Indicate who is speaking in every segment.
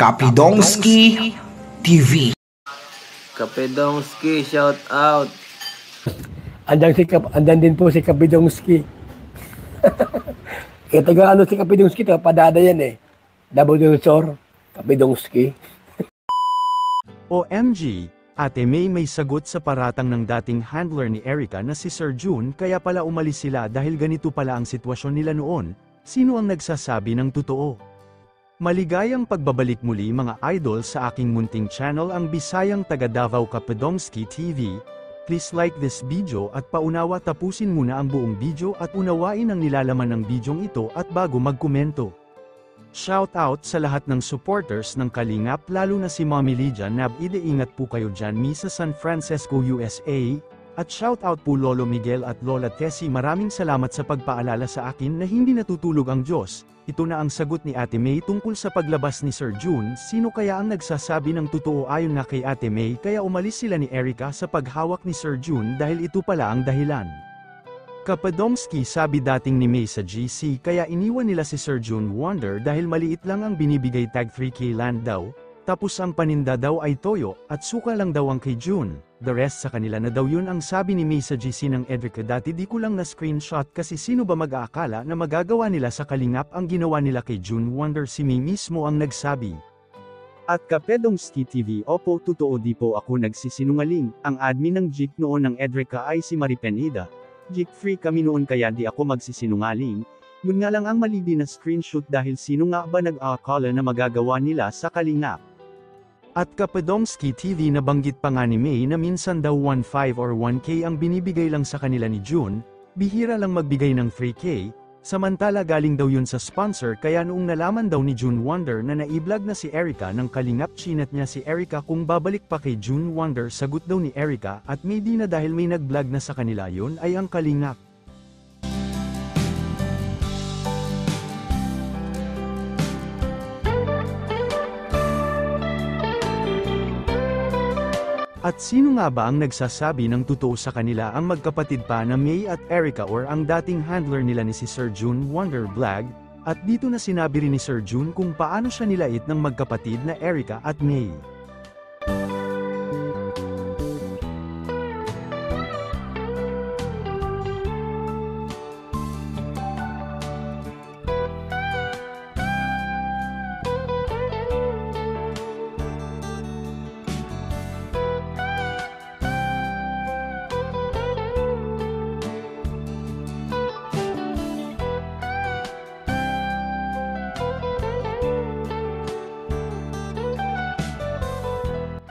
Speaker 1: Kapidongski TV.
Speaker 2: Kapidongski, shout out.
Speaker 3: Andan din po si Kapidongski. Kaya taga si Kapidongski, padada yan eh. Double Sor, Kapidongski.
Speaker 4: OMG, Ate May sagot sa paratang ng dating handler ni Erica na si Sir June, kaya pala umalis sila dahil ganito pala ang sitwasyon nila noon. Sino ang nagsasabi ng totoo? Maligayang pagbabalik muli mga idol sa aking munting channel ang Bisayang taga Davao Kapidongski TV. Please like this video at paunawa tapusin muna ang buong video at unawain ang nilalaman ng bidyong ito at bago magkomento. Shout out sa lahat ng supporters ng Kalingap lalo na si Mommy Lydia Nab-ide, ingat po kayo dyan mi sa San Francisco, USA. At shout out po Lolo Miguel at Lola Tessie, maraming salamat sa pagpaalala sa akin na hindi natutulog ang Diyos. Ito na ang sagot ni Ate May tungkol sa paglabas ni Sir June. Sino kaya ang nagsasabi ng totoo? Ayon nga kay Ate May, kaya umalis sila ni Erica sa paghawak ni Sir June dahil ito pala ang dahilan. Kapidongski, sabi dating ni May sa GC, kaya iniwan nila si Sir June Wonder dahil maliit lang ang binibigay, tag 3K land daw, tapos ang paninda daw ay toyo, at suka lang daw ang kay June. The rest sa kanila na daw, yun ang sabi ni May sa GC ng Edrica. Dati di ko lang na screenshot kasi sino ba mag-aakala na magagawa nila sa Kalingap ang ginawa nila kay June Wonder. Si May mismo ang nagsabi. At Kapidongski TV, opo, totoo, di po ako nagsisinungaling. Ang admin ng JIC noon ng Edrica ay si Maripenida. JIC free kami noon kaya di ako magsisinungaling. Yun nga lang ang mali din na screenshot dahil sino nga ba nag-aakala na magagawa nila sa Kalingap. At Kapidongski TV, nabanggit pa nga ni May na minsan daw 1.5 or 1K ang binibigay lang sa kanila ni June, bihira lang magbigay ng 3K, samantala galing daw yun sa sponsor. Kaya noong nalaman daw ni June Wonder na naiblog na si Erica ng Kalingap, chinat niya si Erica kung babalik pa kay June Wonder. Sagot daw ni Erica at May di na dahil may nag-vlog na sa kanila, yun ay ang Kalingap. At sino nga ba ang nagsasabi ng totoo sa kanila? Ang magkapatid pa na May at Erica or ang dating handler nila ni si Sir June Wonder Vlog? At dito na sinabi rin ni Sir June kung paano siya nilait ng magkapatid na Erica at May.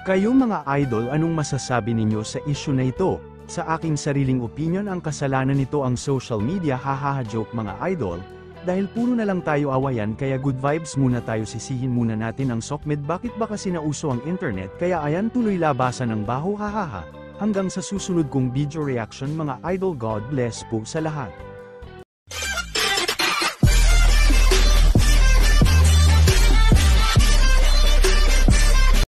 Speaker 4: Kayo mga idol, anong masasabi ninyo sa issue na ito? Sa aking sariling opinion, ang kasalanan nito ang social media, hahaha joke mga idol, dahil puro na lang tayo awayan, kaya good vibes muna tayo, sisihin muna natin ang sokmed. Bakit ba kasi nauso ang internet? Kaya ayan, tuloy labasan ng baho, hahaha. Hanggang sa susunod kong video reaction mga idol, God bless po sa lahat.